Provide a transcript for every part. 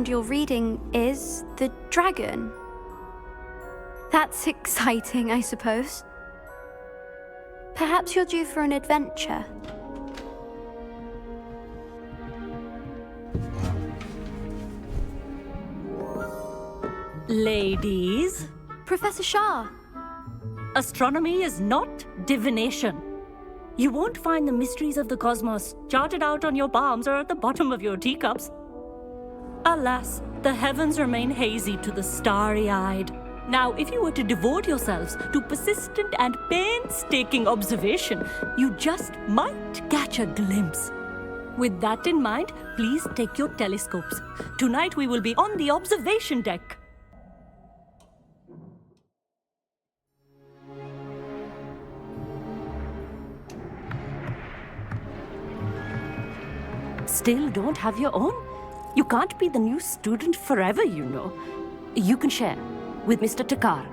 understand you're reading is the dragon. That's exciting, I suppose. Perhaps you're due for an adventure. Ladies, Professor Shah. astronomy is not divination. You won't find the mysteries of the cosmos charted out on your palms or at the bottom of your teacups. Alas, the heavens remain hazy to the starry-eyed. Now, if you were to devote yourselves to persistent and painstaking observation, you just might catch a glimpse. With that in mind, please take your telescopes. Tonight we will be on the observation deck. Still don't have your own? You can't be the new student forever, you know. You can share with Mr. Takar.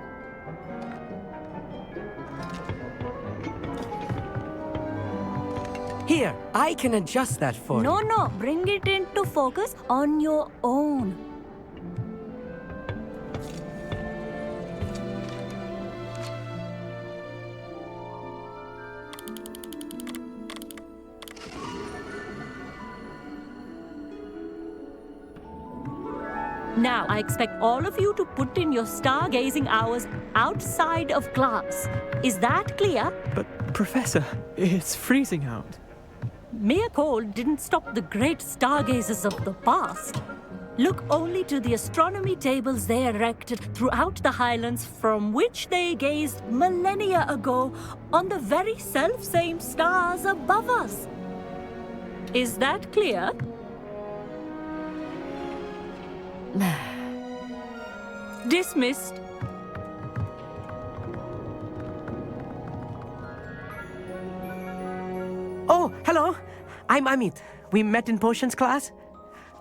Here, I can adjust that for you. No, bring it into focus on your own. Now, I expect all of you to put in your stargazing hours outside of class. Is that clear? But, Professor, it's freezing out. Mere cold didn't stop the great stargazers of the past. Look only to the astronomy tables they erected throughout the highlands from which they gazed millennia ago on the very self-same stars above us. Is that clear? Dismissed. Oh, hello. I'm Amit. We met in potions class.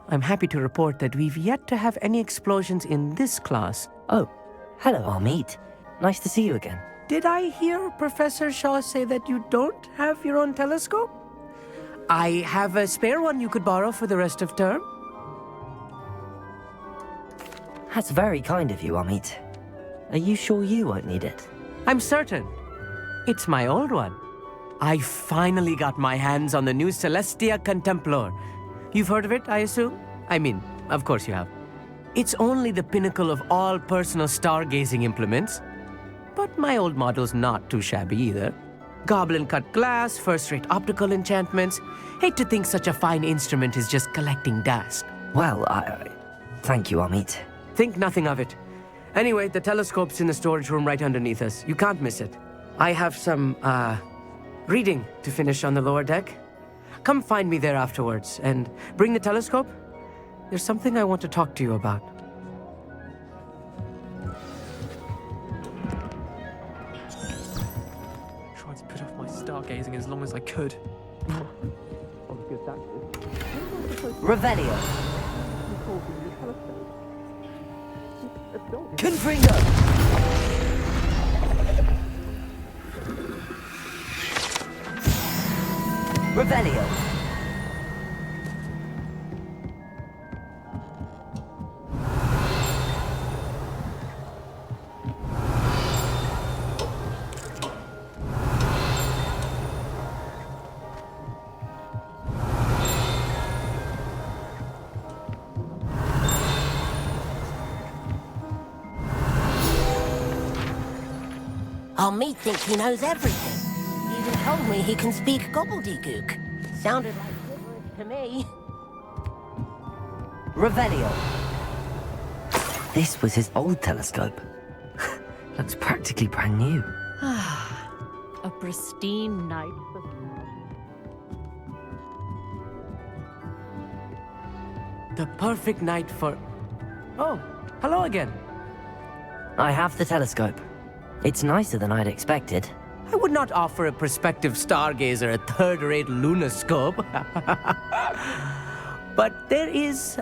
I'm happy to report that we've yet to have any explosions in this class. Oh, hello, Amit. Nice to see you again. Did I hear Professor Shaw say that you don't have your own telescope? I have a spare one you could borrow for the rest of term. That's very kind of you, Amit. Are you sure you won't need it? I'm certain. It's my old one. I finally got my hands on the new Celestia Contemplar. You've heard of it, I assume? I mean, of course you have. It's only the pinnacle of all personal stargazing implements. But my old model's not too shabby either. Goblin-cut glass, first-rate optical enchantments. Hate to think such a fine instrument is just collecting dust. Well, thank you, Amit. Think nothing of it. Anyway, the telescope's in the storage room right underneath us. You can't miss it. I have some, reading to finish on the lower deck. Come find me there afterwards, and bring the telescope. There's something I want to talk to you about. Tried to put off my stargazing as long as I could. Revelio. Confringo. Revelio. Amit thinks he knows everything. He even told me he can speak gobbledygook. Sounded like gibberish to me. Revelio. This was his old telescope. Looks practically brand new. A pristine night. The perfect night for... Oh, hello again. I have the telescope. It's nicer than I'd expected. I would not offer a prospective stargazer a third-rate lunoscope. But there is,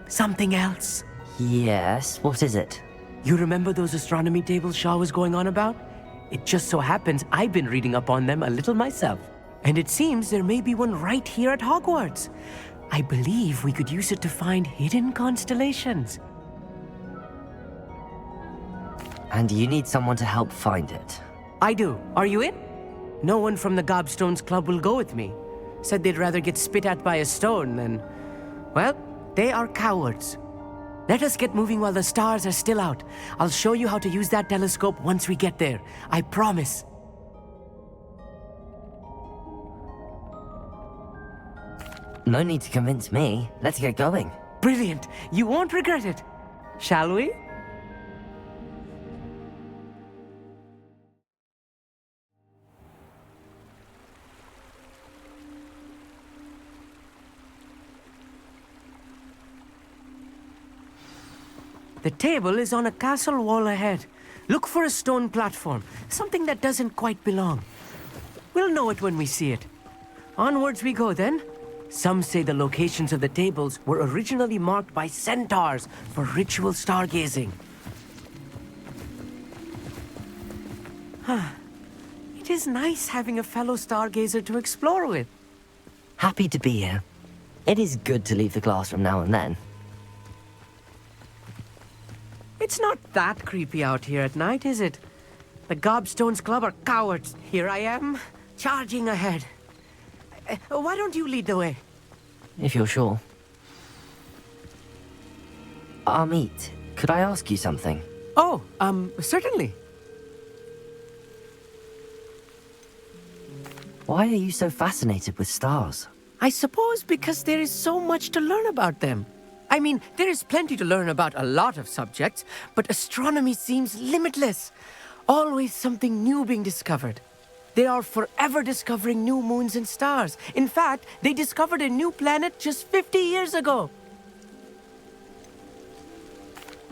something else. Yes, what is it? You remember those astronomy tables Shaw was going on about? It just so happens I've been reading up on them a little myself. And it seems there may be one right here at Hogwarts. I believe we could use it to find hidden constellations. And you need someone to help find it. I do. Are you in? No one from the Gobstones Club will go with me. Said they'd rather get spit at by a stone than... Well, they are cowards. Let us get moving while the stars are still out. I'll show you how to use that telescope once we get there. I promise. No need to convince me. Let's get going. Brilliant. You won't regret it. Shall we? The table is on a castle wall ahead. Look for a stone platform, something that doesn't quite belong. We'll know it when we see it. Onwards we go then. Some say the locations of the tables were originally marked by centaurs for ritual stargazing. It is nice having a fellow stargazer to explore with. Happy to be here. It is good to leave the classroom now and then. It's not that creepy out here at night, is it? The Gobstones Club are cowards. Here I am, charging ahead. Why don't you lead the way? If you're sure. Amit, could I ask you something? Oh, certainly. Why are you so fascinated with stars? I suppose because there is so much to learn about them. I mean, there is plenty to learn about a lot of subjects, but astronomy seems limitless. Always something new being discovered. They are forever discovering new moons and stars. In fact, they discovered a new planet just 50 years ago.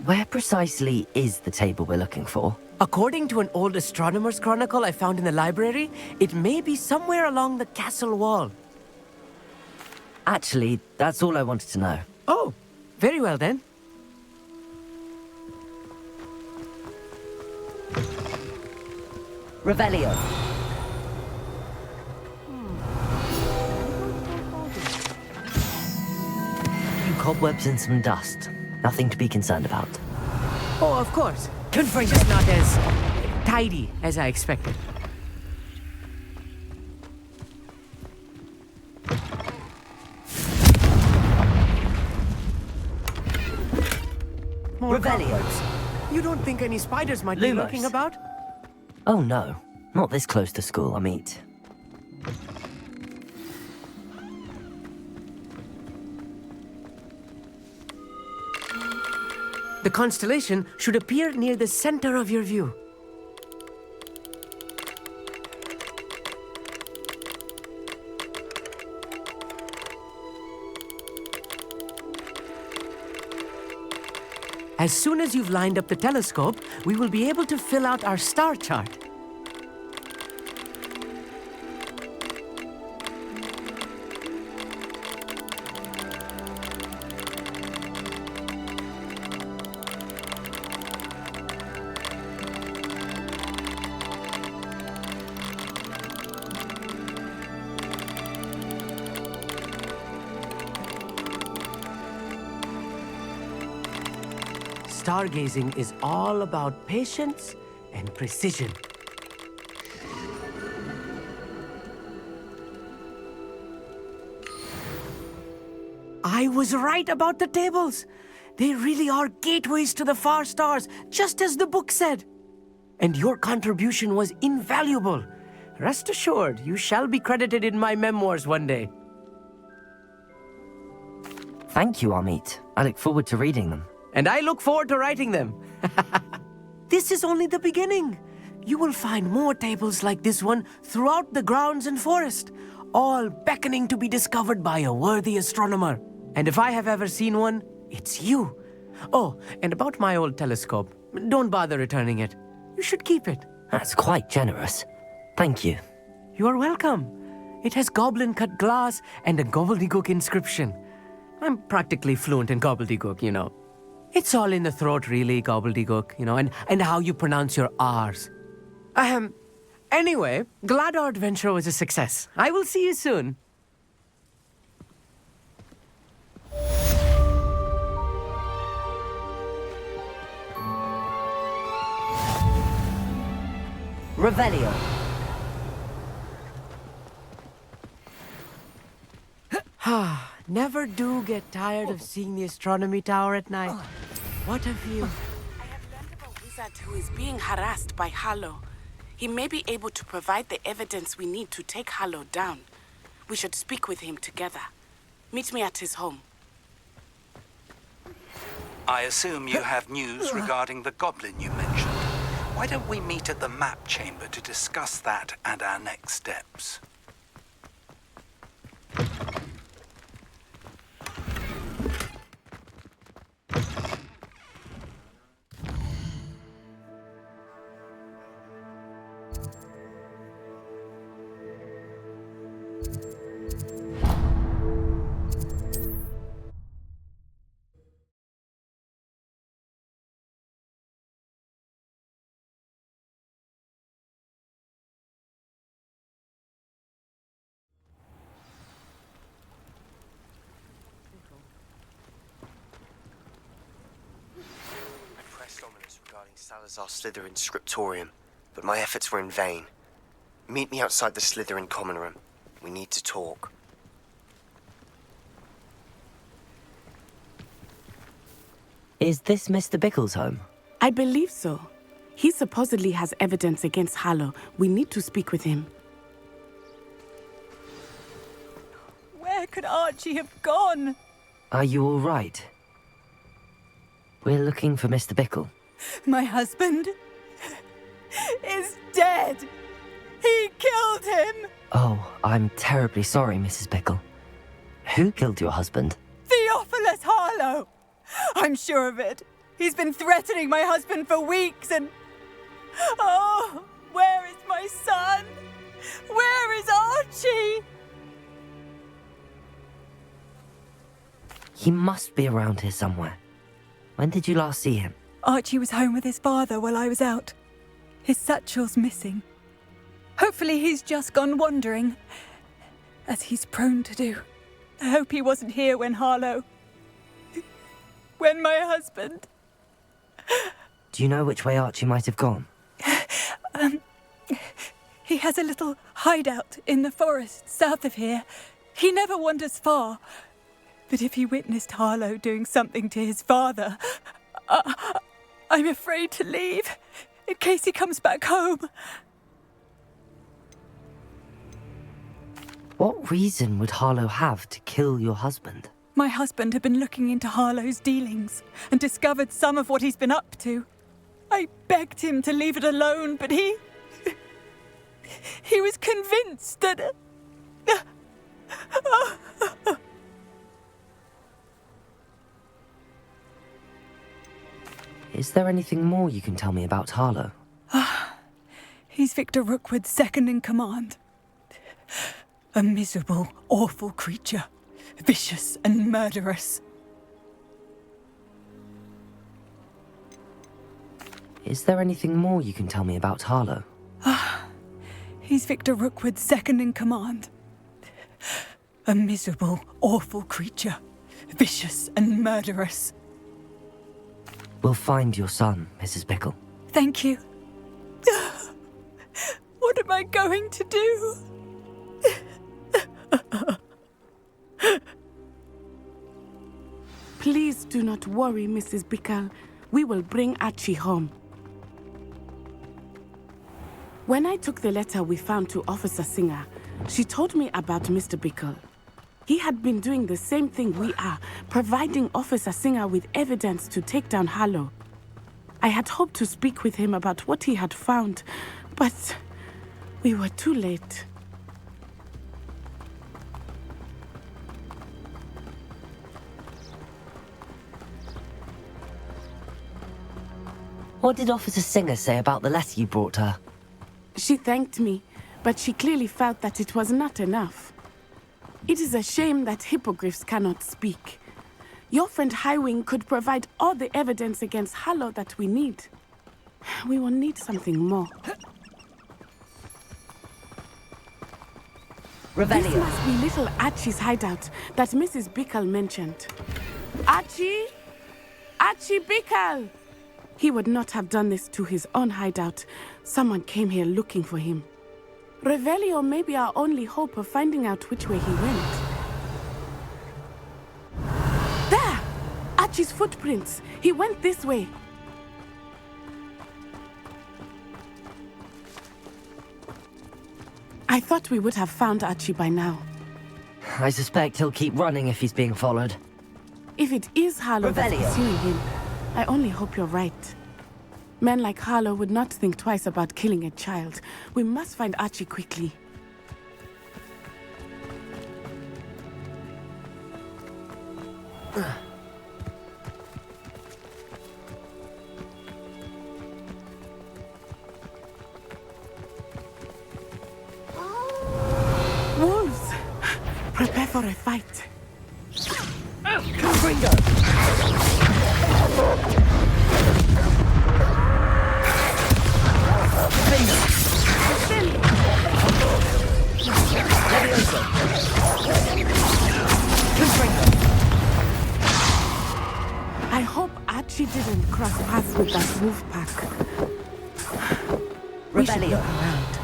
Where precisely is the table we're looking for? According to an old astronomer's chronicle I found in the library, it may be somewhere along the castle wall. Actually, that's all I wanted to know. Oh, very well then. Revelio. Few cobwebs and some dust. Nothing to be concerned about. Oh, of course. Just not as tidy as I expected. More Revelio. cobwebs. You don't think any spiders might be Lumos. lurking about? Oh no, not this close to school, Amit. The constellation should appear near the center of your view. As soon as you've lined up the telescope, we will be able to fill out our star chart. Stargazing is all about patience and precision. I was right about the tables. They really are gateways to the far stars, just as the book said. And your contribution was invaluable. Rest assured, you shall be credited in my memoirs one day. Thank you, Amit. I look forward to reading them. And I look forward to writing them. This is only the beginning. You will find more tables like this one throughout the grounds and forest, all beckoning to be discovered by a worthy astronomer. And if I have ever seen one, it's you. Oh, and about my old telescope, don't bother returning it. You should keep it. That's quite generous. Thank you. You are welcome. It has goblin-cut glass and a gobbledygook inscription. I'm practically fluent in gobbledygook, you know. It's all in the throat, really, gobbledygook, you know, and how you pronounce your R's. Anyway, glad our adventure was a success. I will see you soon. Revelio. Never do get tired of seeing the astronomy tower at night. What a view. I have learned of a wizard who is being harassed by Harlow. He may be able to provide the evidence we need to take Harlow down. We should speak with him together. Meet me at his home. I assume you have news regarding the goblin you mentioned. Why don't we meet at the map chamber to discuss that and our next steps? Regarding Salazar Slytherin's scriptorium, but my efforts were in vain. Meet me outside the Slytherin common room. We need to talk. Is this Mr. Bickle's home? I believe so. He supposedly has evidence against Harlow. We need to speak with him. Where could Archie have gone? Are you all right? We're looking for Mr. Bickle. My husband is dead. He killed him. Oh, I'm terribly sorry, Mrs. Bickle. Who killed your husband? Theophilus Harlow. I'm sure of it. He's been threatening my husband for weeks and... Oh, where is my son? Where is Archie? He must be around here somewhere. When did you last see him? Archie was home with his father while I was out. His satchel's missing. Hopefully he's just gone wandering, as he's prone to do. I hope he wasn't here when Harlow... when my husband... Do you know which way Archie might have gone? He has a little hideout in the forest south of here. He never wanders far. But if he witnessed Harlow doing something to his father, I'm afraid to leave, in case he comes back home. What reason would Harlow have to kill your husband? My husband had been looking into Harlow's dealings and discovered some of what he's been up to. I begged him to leave it alone, but he was convinced that... Is there anything more you can tell me about Harlow? He's Victor Rookwood's second in command. A miserable, awful creature. Vicious and murderous. Is there anything more you can tell me about Harlow? He's Victor Rookwood's second in command. A miserable, awful creature. Vicious and murderous. We'll find your son, Mrs. Bickle. Thank you. What am I going to do? Please do not worry, Mrs. Bickle. We will bring Archie home. When I took the letter we found to Officer Singer, she told me about Mr. Bickle. He had been doing the same thing we are, providing Officer Singer with evidence to take down Harlow. I had hoped to speak with him about what he had found, but we were too late. What did Officer Singer say about the letter you brought her? She thanked me, but she clearly felt that it was not enough. It is a shame that hippogriffs cannot speak. Your friend Highwing could provide all the evidence against Harlow that we need. We will need something more. Revelio. This must be little Archie's hideout that Mrs. Bickle mentioned. Archie? Archie Bickle! He would not have done this to his own hideout. Someone came here looking for him. Revelio may be our only hope of finding out which way he went. There! Archie's footprints. He went this way. I thought we would have found Archie by now. I suspect he'll keep running if he's being followed. If it is Harlow that's Revelio. pursuing him, I only hope you're right. Men like Harlow would not think twice about killing a child. We must find Archie quickly. Wolves! Prepare for a fight. I hope Archie didn't cross paths with that wolf pack. We should look around.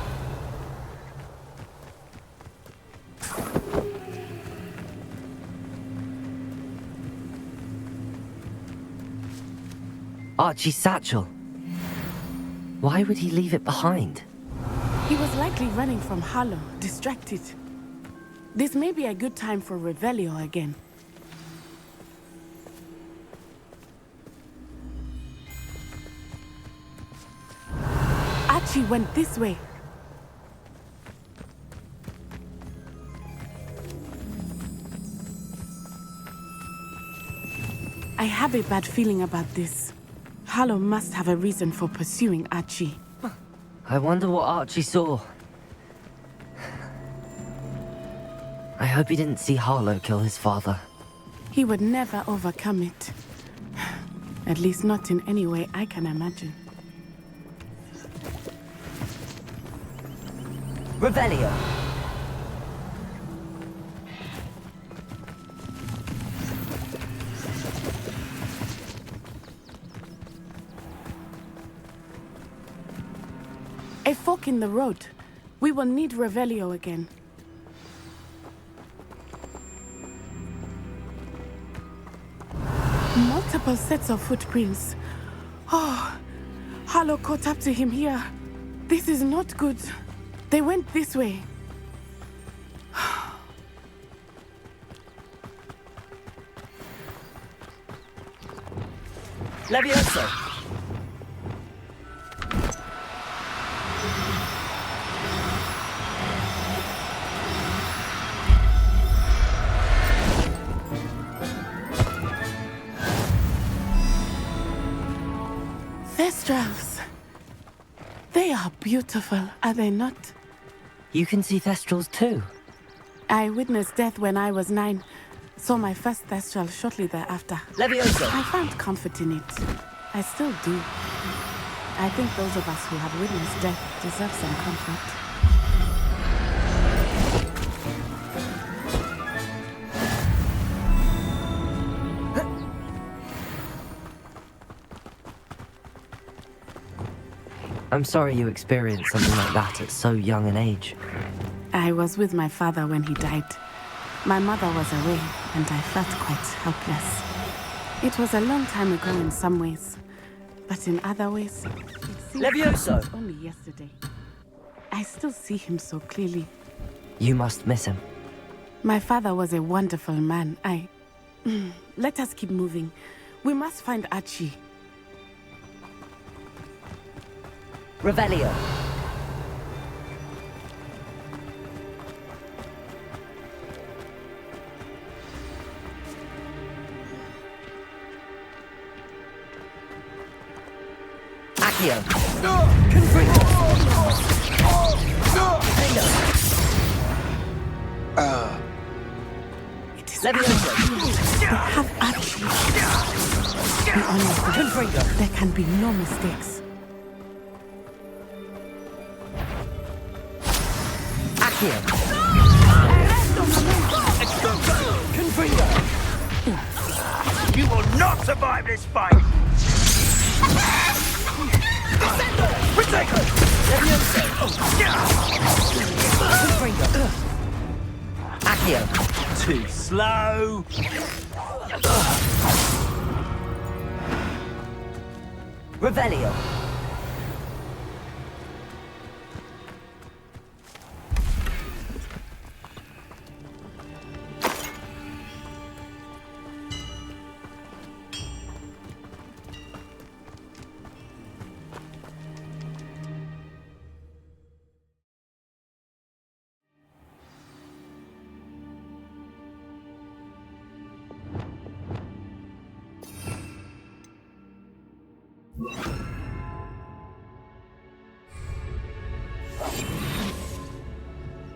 Archie's satchel. Why would he leave it behind? He was likely running from Harlow, distracted. This may be a good time for Revelio again. Archie went this way. I have a bad feeling about this. Harlow must have a reason for pursuing Archie. I wonder what Archie saw. I hope he didn't see Harlow kill his father. He would never overcome it. At least not in any way I can imagine. Revelio. A fork in the road. We will need Revelio again. Multiple sets of footprints. Oh, Harlow caught up to him here. This is not good. They went this way. Levioso. Thestrals. They are beautiful, are they not? You can see Thestrals too. I witnessed death when I was 9. Saw my first Thestral shortly thereafter. Levioso. I found comfort in it. I still do. I think those of us who have witnessed death deserve some comfort. I'm sorry you experienced something like that at so young an age. I was with my father when he died. My mother was away, and I felt quite helpless. It was a long time ago in some ways, but in other ways, it seemed Levioso! it was only yesterday. I still see him so clearly. You must miss him. My father was a wonderful man. Let us keep moving. We must find Archie. Revelio. Accio. It is Levioso. They have Archie. Be honest. There can be no mistakes. You will not survive this fight! Revelio. Too slow. Revelio.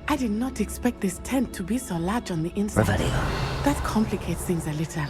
I did not expect this tent to be so large on the inside. Revelio. That complicates things a little.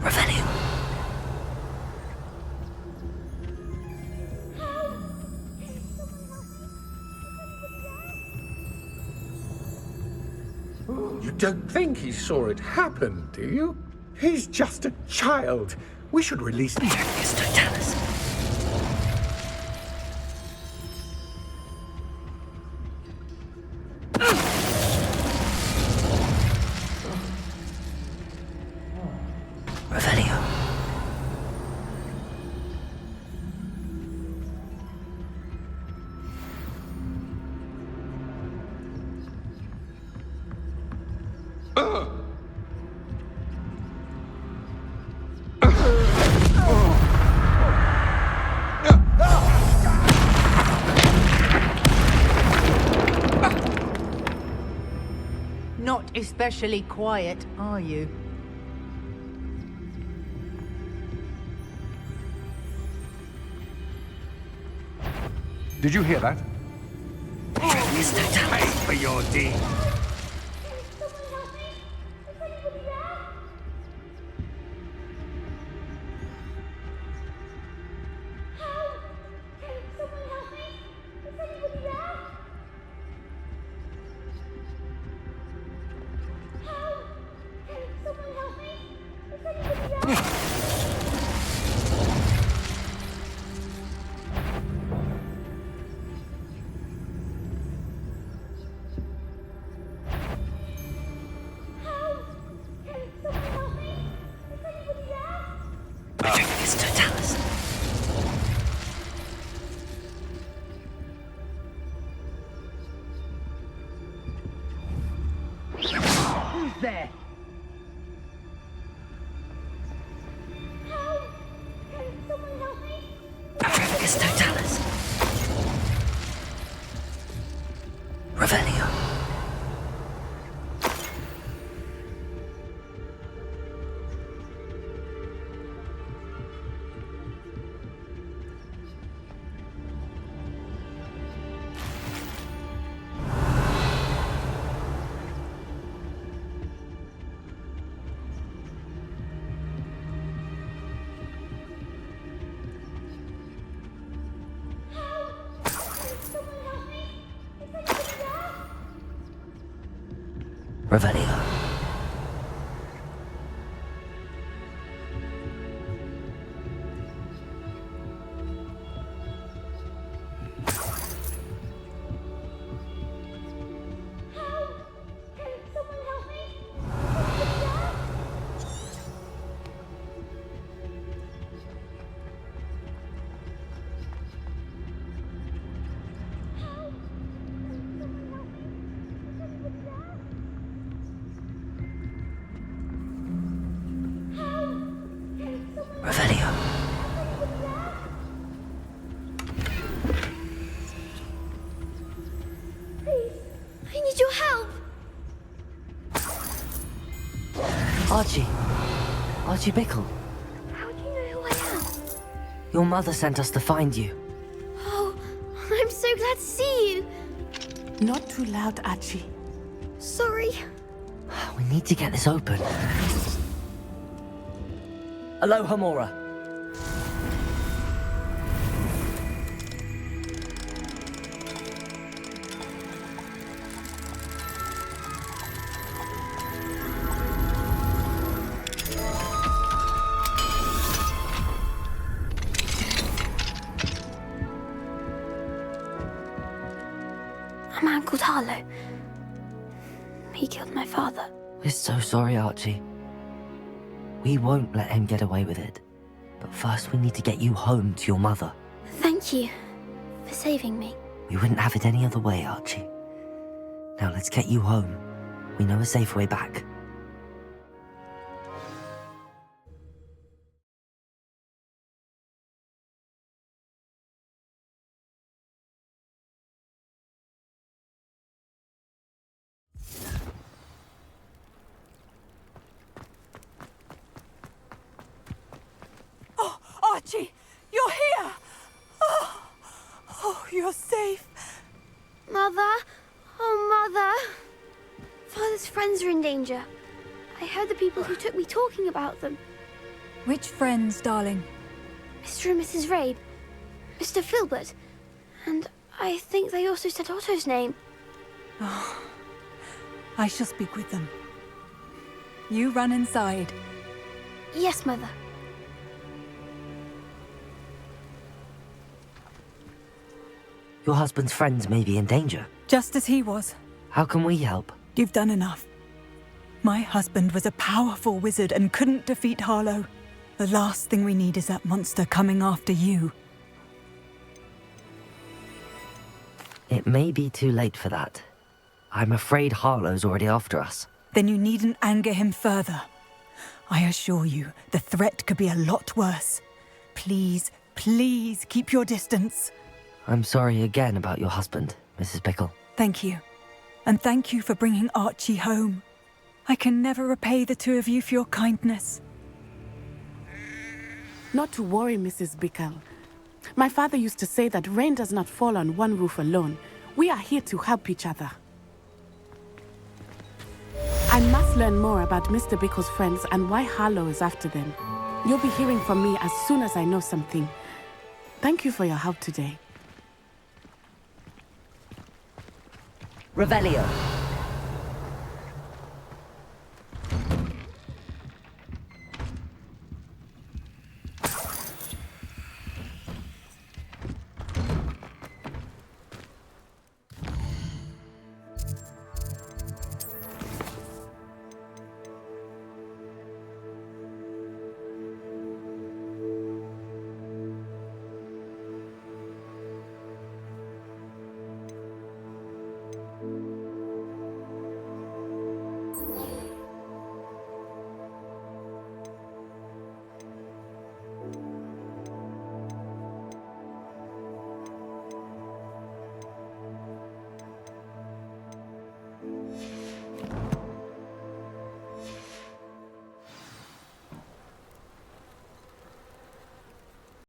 Revelio. You don't think he saw it happen, do you? He's just a child. We should release him. Totalis. Revelio. Not especially quiet, are you? Did you hear that? Pay for your deed. Totalis. Who's there? Totalis. Revelio. Revelio. Revelio. I need your help. Archie Bickle. How do you know who I am? Your mother sent us to find you. Oh, I'm so glad to see you. Not too loud, Archie. Sorry. We need to get this open. Aloha, Mora. A man called Harlow. He killed my father. We're so sorry, Archie. We won't let him get away with it. But first we need to get you home to your mother. Thank you for saving me. We wouldn't have it any other way, Archie. Now let's get you home. We know a safe way back. Oh, Archie, you're here! Oh, you're safe. Mother? Oh, Mother. Father's friends are in danger. I heard the people who took me talking about them. Which friends, darling? Mr. and Mrs. Rabe, Mr. Filbert, and I think they also said Otto's name. Oh, I shall speak with them. You run inside. Yes, Mother. Your husband's friends may be in danger. Just as he was. How can we help? You've done enough. My husband was a powerful wizard and couldn't defeat Harlow. The last thing we need is that monster coming after you. It may be too late for that. I'm afraid Harlow's already after us. Then you needn't anger him further. I assure you, the threat could be a lot worse. Please, please keep your distance. I'm sorry again about your husband, Mrs. Pickle. Thank you. And thank you for bringing Archie home. I can never repay the two of you for your kindness. Not to worry, Mrs. Bickle. My father used to say that rain does not fall on one roof alone. We are here to help each other. I must learn more about Mr. Bickle's friends and why Harlow is after them. You'll be hearing from me as soon as I know something. Thank you for your help today. Revelio.